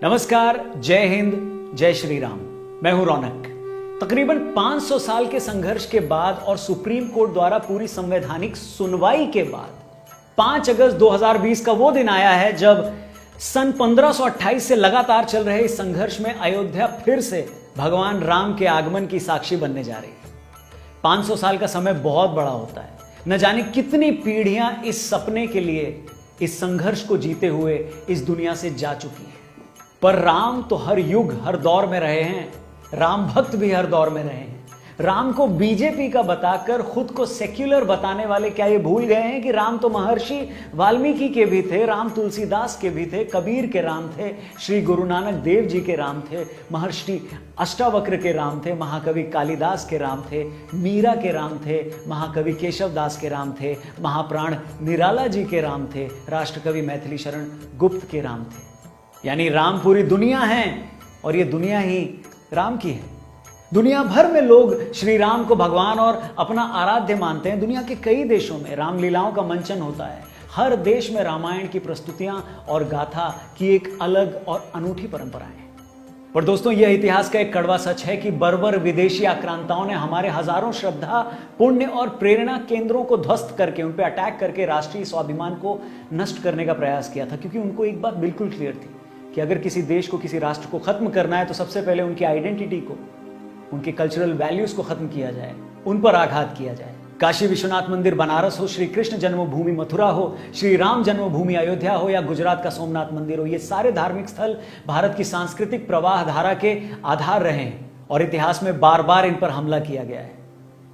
नमस्कार, जय हिंद, जय श्री राम। मैं हूं रौनक। तकरीबन 500 साल के संघर्ष के बाद और सुप्रीम कोर्ट द्वारा पूरी संवैधानिक सुनवाई के बाद 5 अगस्त 2020 का वो दिन आया है जब सन 1528 से लगातार चल रहे इस संघर्ष में अयोध्या फिर से भगवान राम के आगमन की साक्षी बनने जा रही है। 500 साल का समय बहुत बड़ा होता है। न जाने कितनी पीढ़ियां इस सपने के लिए, इस संघर्ष को जीते हुए इस दुनिया से जा चुकी हैं। पर राम तो हर युग, हर दौर में रहे हैं। राम भक्त भी हर दौर में रहे हैं। राम को बीजेपी का बताकर खुद को सेक्युलर बताने वाले क्या ये भूल गए हैं कि राम तो महर्षि वाल्मीकि के भी थे, राम तुलसीदास के भी थे, कबीर के राम थे, श्री गुरु नानक देव जी के राम थे, महर्षि अष्टावक्र के राम थे, महाकवि कालिदास के राम थे, मीरा के राम थे, महाकवि केशव दास के राम थे, महाप्राण निराला जी के राम थे, राष्ट्रकवि मैथिली शरण गुप्त के राम थे। यानी राम पूरी दुनिया है और ये दुनिया ही राम की है। दुनिया भर में लोग श्री राम को भगवान और अपना आराध्य मानते हैं। दुनिया के कई देशों में रामलीलाओं का मंचन होता है। हर देश में रामायण की प्रस्तुतियां और गाथा की एक अलग और अनूठी परंपरा है। पर दोस्तों, यह इतिहास का एक कड़वा सच है कि बर्बर विदेशी आक्रांताओं ने हमारे हजारों श्रद्धा, पुण्य और प्रेरणा केंद्रों को ध्वस्त करके, उन पर अटैक करके राष्ट्रीय स्वाभिमान को नष्ट करने का प्रयास किया था। क्योंकि उनको एक बात बिल्कुल क्लियर थी कि अगर किसी देश को, किसी राष्ट्र को खत्म करना है तो सबसे पहले उनकी आइडेंटिटी को, उनके कल्चरल वैल्यूज को खत्म किया जाए, उन पर आघात किया जाए। काशी विश्वनाथ मंदिर बनारस हो, श्री कृष्ण जन्मभूमि मथुरा हो, श्री राम जन्मभूमि अयोध्या हो या गुजरात का सोमनाथ मंदिर हो, ये सारे धार्मिक स्थल भारत की सांस्कृतिक प्रवाह धारा के आधार रहे हैं और इतिहास में बार बार इन पर हमला किया गया है।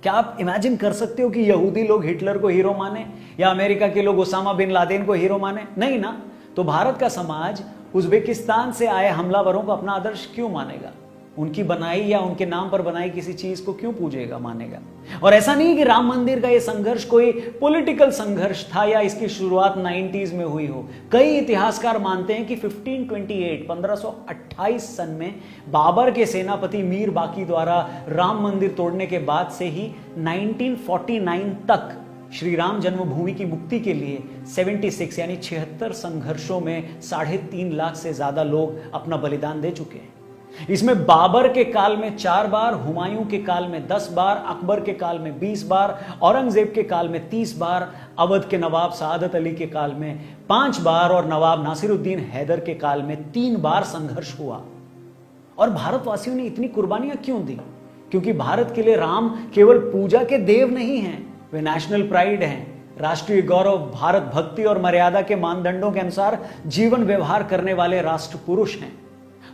क्या आप इमेजिन कर सकते हो कि यहूदी लोग हिटलर को हीरो माने या अमेरिका के लोग ओसामा बिन लादेन को हीरो माने? नहीं ना। तो भारत का समाज उज्बेकिस्तान से आए हमलावरों को अपना आदर्श क्यों मानेगा? उनकी बनाई या उनके नाम पर बनाई किसी चीज को क्यों पूजेगा, मानेगा? और ऐसा नहीं कि राम मंदिर का यह संघर्ष कोई पॉलिटिकल संघर्ष था या इसकी शुरुआत 90s में हुई हो। कई इतिहासकार मानते हैं कि 1528 सन में बाबर के सेनापति मीर बाकी द्वारा राम मंदिर तोड़ने के बाद से ही 1949 तक श्री राम जन्मभूमि की मुक्ति के लिए 76 यानी 76 संघर्षों में 3.5 लाख से ज्यादा लोग अपना बलिदान दे चुके हैं। इसमें बाबर के काल में 4 बार, हुमायूं के काल में 10 बार, अकबर के काल में 20 बार, औरंगजेब के काल में 30 बार, अवध के नवाब सआदत अली के काल में 5 बार और नवाब नासिरुद्दीन हैदर के काल में 3 बार संघर्ष हुआ। और भारतवासियों ने इतनी कुर्बानियां क्यों दी? क्योंकि भारत के लिए राम केवल पूजा के देव नहीं हैं, वे नेशनल प्राइड हैं, राष्ट्रीय गौरव, भारत भक्ति और मर्यादा के मानदंडों के अनुसार जीवन व्यवहार करने वाले राष्ट्र पुरुष हैं।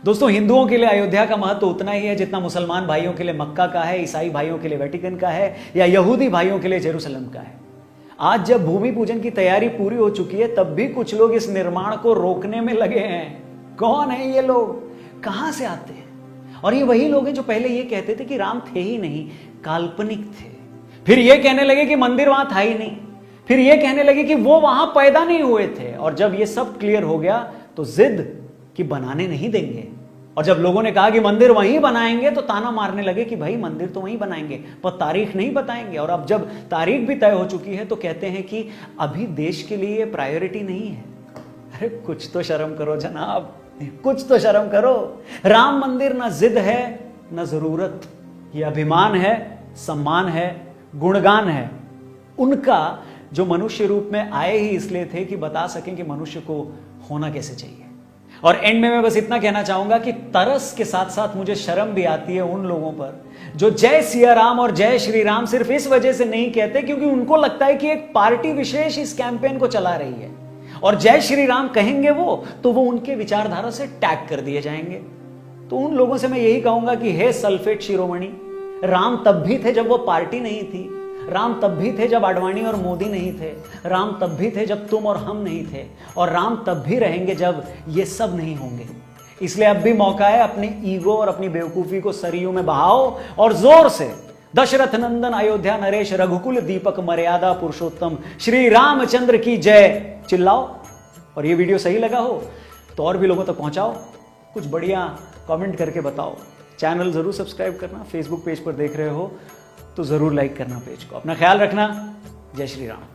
दोस्तों, हिंदुओं के लिए अयोध्या का महत्व उतना ही है जितना मुसलमान भाइयों के लिए मक्का का है, ईसाई भाइयों के लिए वेटिकन का है या यहूदी भाइयों के लिए जेरूसलम का है। आज जब भूमि पूजन की तैयारी पूरी हो चुकी है, तब भी कुछ लोग इस निर्माण को रोकने में लगे हैं। कौन है ये लोग? कहां से आते हैं? और ये वही लोग हैं जो पहले ये कहते थे कि राम थे ही नहीं, काल्पनिक थे। फिर ये कहने लगे कि मंदिर वहां था ही नहीं। फिर ये कहने लगे कि वो वहां पैदा नहीं हुए थे। और जब ये सब क्लियर हो गया तो जिद कि बनाने नहीं देंगे। और जब लोगों ने कहा कि मंदिर वहीं बनाएंगे तो ताना मारने लगे कि भाई मंदिर तो वहीं बनाएंगे पर तारीख नहीं बताएंगे। और अब जब तारीख भी तय हो चुकी है तो कहते हैं कि अभी देश के लिए प्रायोरिटी नहीं है। अरे कुछ तो शर्म करो जनाब, कुछ तो शर्म करो। राम मंदिर ना जिद है ना जरूरत, ये अभिमान है, सम्मान है, गुणगान है उनका, जो मनुष्य रूप में आए ही इसलिए थे कि बता सकें कि मनुष्य को होना कैसे चाहिए। और एंड में मैं बस इतना कहना चाहूंगा कि तरस के साथ साथ मुझे शर्म भी आती है उन लोगों पर जो जय सिया राम और जय श्री राम सिर्फ इस वजह से नहीं कहते क्योंकि उनको लगता है कि एक पार्टी विशेष इस कैंपेन को चला रही है और जय श्री राम कहेंगे वो तो वो उनके विचारधारा से टैग कर दिए जाएंगे। तो उन लोगों से मैं यही कहूंगा कि हे सल्फेट शिरोमणि, राम तब भी थे जब वो पार्टी नहीं थी। राम तब भी थे जब आडवाणी और मोदी नहीं थे। राम तब भी थे जब तुम और हम नहीं थे। और राम तब भी रहेंगे जब ये सब नहीं होंगे। इसलिए अब भी मौका है अपनी ईगो और अपनी बेवकूफी को सरयू में बहाओ और जोर से दशरथ नंदन अयोध्या नरेश रघुकुल दीपक मर्यादा पुरुषोत्तम श्री रामचंद्र की जय चिल्लाओ। और ये वीडियो सही लगा हो तो और भी लोगों तक पहुंचाओ, कुछ बढ़िया कमेंट करके बताओ। चैनल जरूर सब्सक्राइब करना। फेसबुक पेज पर देख रहे हो तो जरूर लाइक करना पेज को। अपना ख्याल रखना। जय श्री राम।